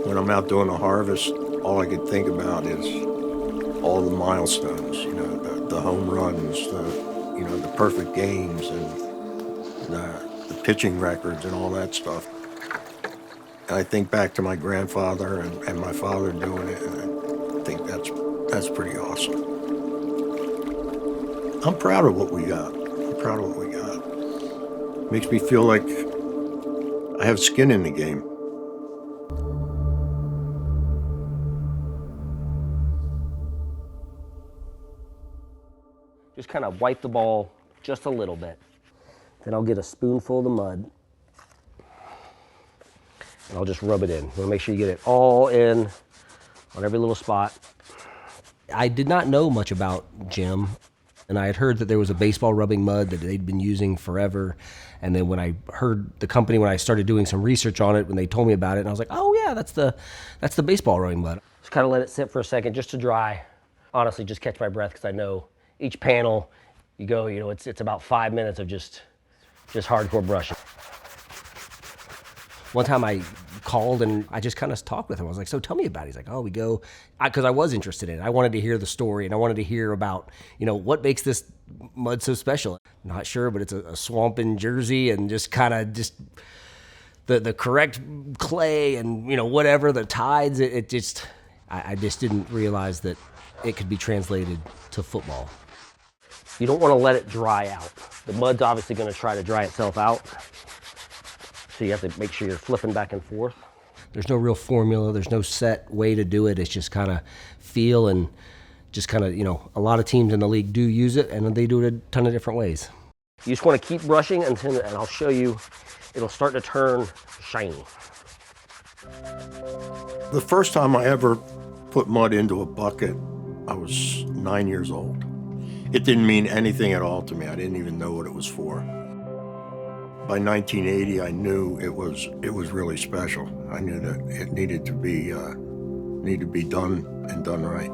When I'm out doing a harvest, all I can think about is all the milestones, the home runs, the perfect games and the pitching records and all that stuff. And I think back to my grandfather and my father doing it, and I think that's pretty awesome. I'm proud of what we got. I'm proud of what we got. Makes me feel like I have skin in the game. Just kind of wipe the ball just a little bit. Then I'll get a spoonful of the mud and I'll just rub it in. You want to make sure you get it all in on every little spot. I did not know much about Jim, and I had heard that there was a baseball rubbing mud that they'd been using forever. And then when I heard the company, when I started doing some research on it, when they told me about it, and I was like, oh yeah, that's the baseball rubbing mud. Just kind of let it sit for a second just to dry. Honestly, just catch my breath because I know each panel, you go, it's about 5 minutes of just hardcore brushing. One time I called and I just kind of talked with him. I was like, so tell me about it. He's like, oh, we go, because I was interested in it. I wanted to hear the story and I wanted to hear about, what makes this mud so special. Not sure, but it's a swamp in Jersey and just kind of the correct clay and, whatever, the tides, I just didn't realize that it could be translated to football. You don't want to let it dry out. The mud's obviously going to try to dry itself out. So you have to make sure you're flipping back and forth. There's no real formula. There's no set way to do it. It's just kind of feel and just kind of, a lot of teams in the league do use it and they do it a ton of different ways. You just want to keep brushing and I'll show you, it'll start to turn shiny. The first time I ever put mud into a bucket, I was 9 years old. It didn't mean anything at all to me. I didn't even know what it was for. By 1980, I knew it was really special. I knew that it needed to be done and done right.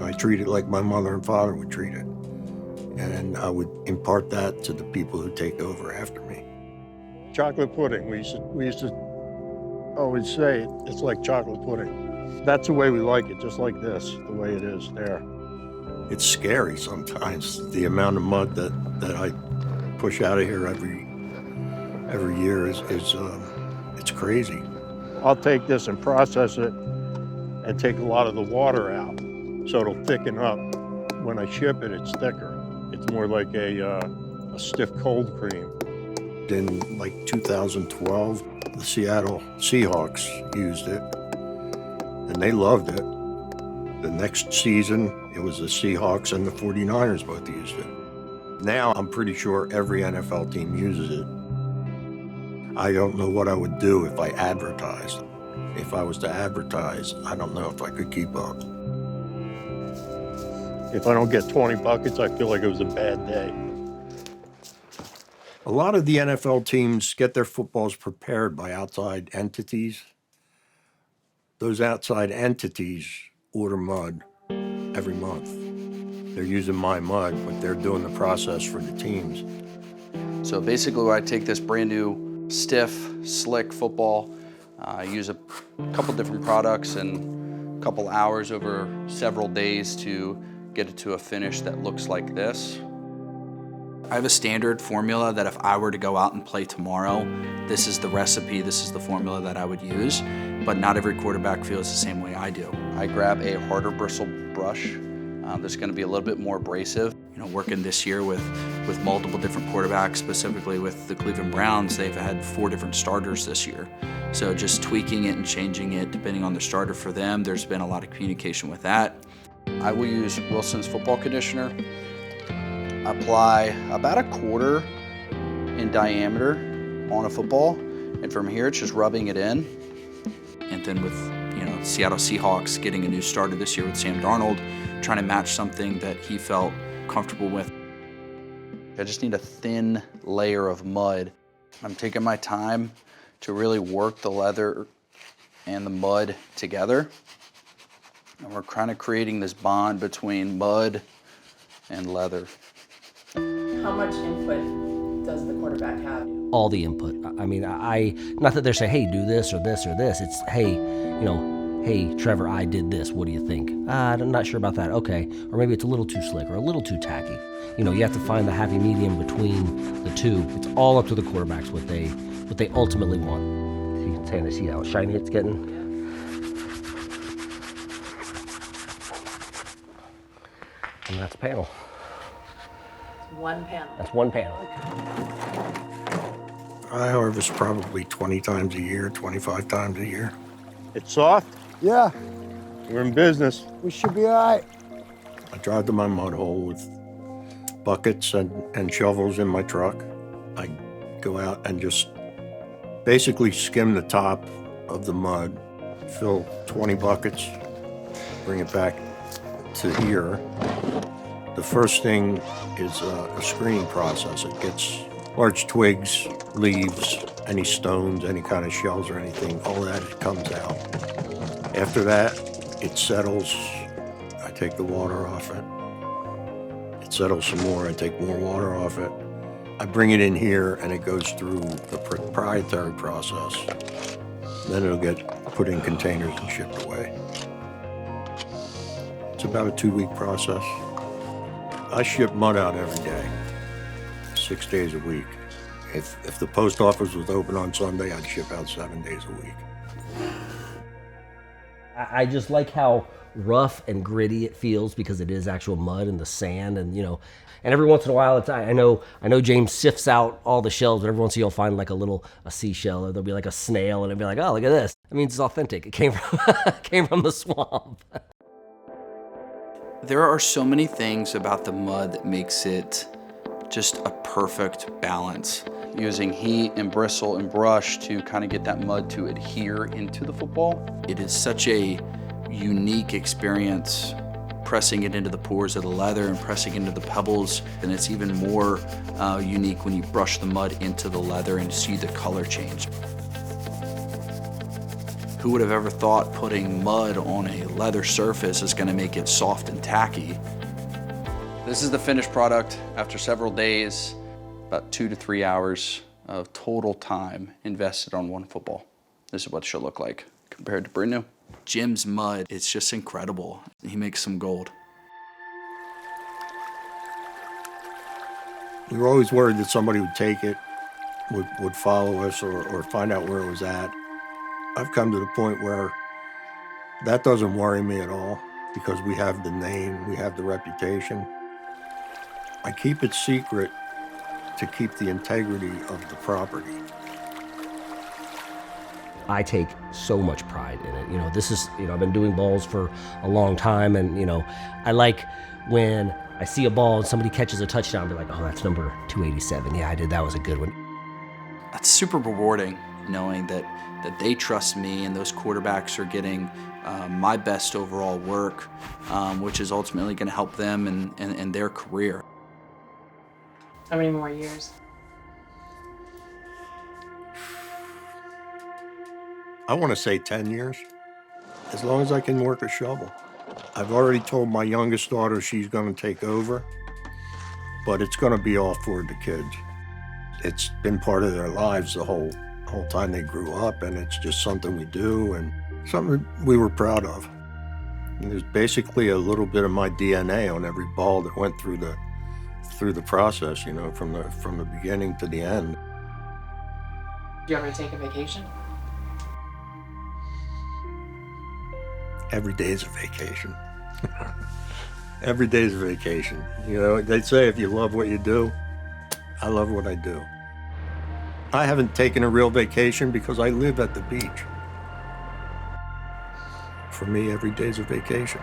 I treat it like my mother and father would treat it, and I would impart that to the people who take over after me. Chocolate pudding. We used to always say it's like chocolate pudding. That's the way we like it, just like this, the way it is there. It's scary sometimes, the amount of mud that I push out of here every year is it's crazy. I'll take this and process it and take a lot of the water out so it'll thicken up. When I ship it, it's thicker. It's more like a stiff cold cream. In like 2012, the Seattle Seahawks used it and they loved it. The next season, it was the Seahawks and the 49ers both used it. Now, I'm pretty sure every NFL team uses it. I don't know what I would do if I advertised. If I was to advertise, I don't know if I could keep up. If I don't get 20 buckets, I feel like it was a bad day. A lot of the NFL teams get their footballs prepared by outside entities. Those outside entities order mud every month. They're using my mud, but they're doing the process for the teams. So basically, I take this brand new, stiff, slick football, use a couple different products and a couple hours over several days to get it to a finish that looks like this. I have a standard formula that if I were to go out and play tomorrow, this is the recipe, this is the formula that I would use, but not every quarterback feels the same way I do. I grab a harder bristle brush that's going to be a little bit more abrasive. Working this year with multiple different quarterbacks, specifically with the Cleveland Browns, they've had 4 different starters this year. So just tweaking it and changing it depending on the starter for them, there's been a lot of communication with that. I will use Wilson's football conditioner. Apply about 1/4 in diameter on a football, and from here it's just rubbing it in. And then with Seattle Seahawks getting a new starter this year with Sam Darnold, trying to match something that he felt comfortable with. I just need a thin layer of mud. I'm taking my time to really work the leather and the mud together. And we're kind of creating this bond between mud and leather. How much input does the quarterback have? All the input. I mean, not that they're saying, hey, do this or this or this. It's, hey, hey, Trevor, I did this. What do you think? I'm not sure about that. Okay. Or maybe it's a little too slick or a little too tacky. You have to find the happy medium between the two. It's all up to the quarterbacks what they ultimately want. You can kind of see how shiny it's getting. And that's a panel. One panel. That's one panel. I harvest probably 20 times a year, 25 times a year. It's soft. Yeah, We're in business. we should be all right. I drive to my mud hole with buckets and shovels in my truck. I go out and just basically skim the top of the mud, fill 20 buckets, bring it back to here. The first thing is a screening process. It gets large twigs, leaves, any stones, any kind of shells or anything, all that it comes out. After that, it settles. I take the water off it. It settles some more. I take more water off it. I bring it in here and it goes through the proprietary process. Then it'll get put in containers and shipped away. It's about a 2-week process. I ship mud out every day, 6 days a week. If the post office was open on Sunday, I'd ship out 7 days a week. I just like how rough and gritty it feels because it is actual mud and the sand and and every once in a while I know James sifts out all the shells, but every once in a while you'll find like a seashell or there'll be like a snail and it'll be like, oh, look at this. That means it's authentic. It came from the swamp. There are so many things about the mud that makes it just a perfect balance. Using heat and bristle and brush to kind of get that mud to adhere into the football. It is such a unique experience pressing it into the pores of the leather and pressing into the pebbles. And it's even more unique when you brush the mud into the leather and see the color change. Who would have ever thought putting mud on a leather surface is going to make it soft and tacky? This is the finished product after several days, about 2 to 3 hours of total time invested on one football. This is what it should look like compared to brand new. Jim's mud, it's just incredible. He makes some gold. We were always worried that somebody would take it, would follow us or find out where it was at. I've come to the point where that doesn't worry me at all because we have the name, we have the reputation. I keep it secret to keep the integrity of the property. I take so much pride in it. This is, I've been doing balls for a long time and, I like when I see a ball and somebody catches a touchdown, I'll be like, oh, that's number 287. Yeah, I did. That was a good one. That's super rewarding knowing that they trust me and those quarterbacks are getting my best overall work, which is ultimately going to help them and their career. How many more years? I want to say 10 years, as long as I can work a shovel. I've already told my youngest daughter she's going to take over, but it's going to be all for the kids. It's been part of their lives the whole time they grew up, and it's just something we do and something we were proud of. And there's basically a little bit of my DNA on every ball that went through the process, from the beginning to the end. Do you ever take a vacation? Every day is a vacation. Every day is a vacation. They say if you love what you do, I love what I do. I haven't taken a real vacation because I live at the beach. For me, every day is a vacation.